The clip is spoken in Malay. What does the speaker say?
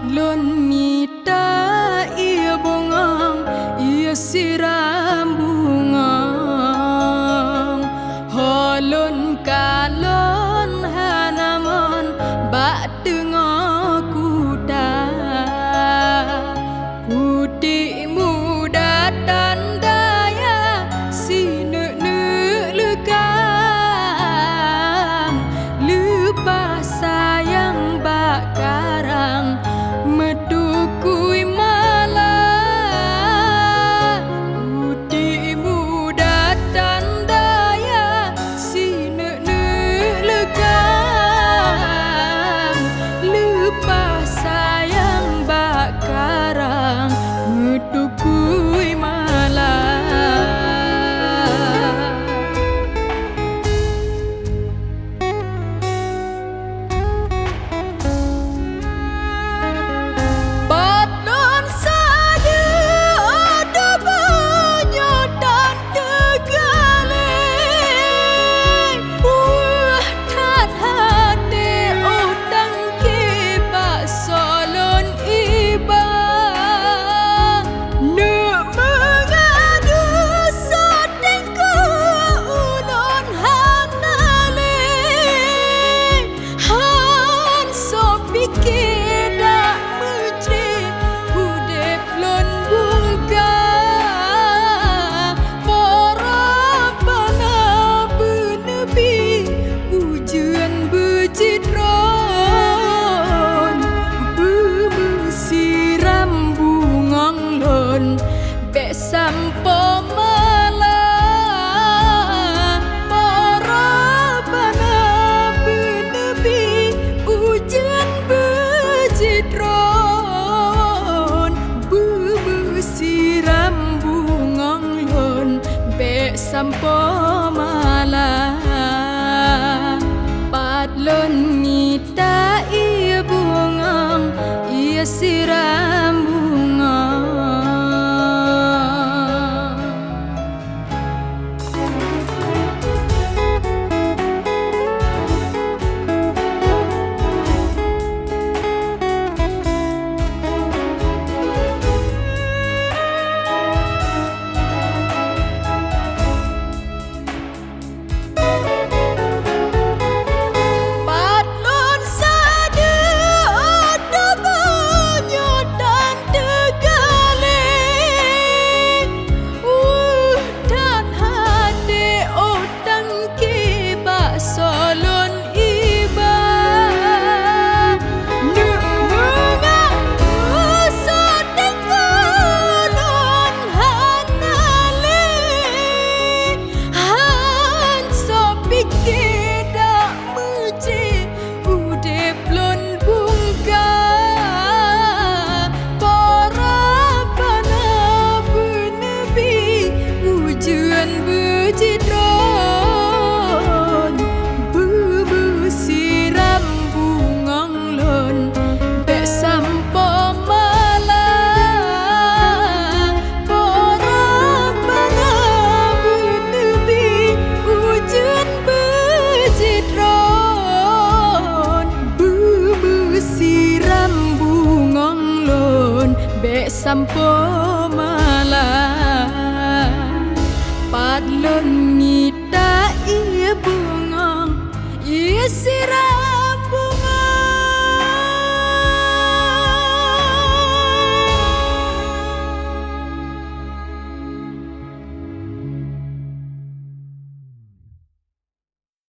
lon nita ia bongang ia siram bungang holon kalon hanaman bak tengah kuda putih muda tandaya sinek-nek lekang lupa sayang bak karang metukui malah putih muda tandaya sinek-nek lekang lupa sayang bak karang metukui malah. Batlon sada ada banyak dan tegaleng tak hati utang kibak solon ibang nak mengadu sotengku ulon hanaleng han so pikir dak mesti hudep lon bungka para bana benebi ujian berjidron bersiram bungang lon bek sampo malah para bana benebi ujian berjidron bersiram bungang lon bek sampo malah patlon nita ia bungang ia siram bungang. Patlon sada ada banyak dan tegaleng dan hati utang kibak solon ibang nak mengaku sotengku lon hanaleng han so pikir dak mesti udep lon bungka para bana benebi ujian berjidron bersiram bungang lon bek sampo malah para bana benebi ujian berjidron bersiram bungang lon bek sampo malah patlon nita ia bungang ia siram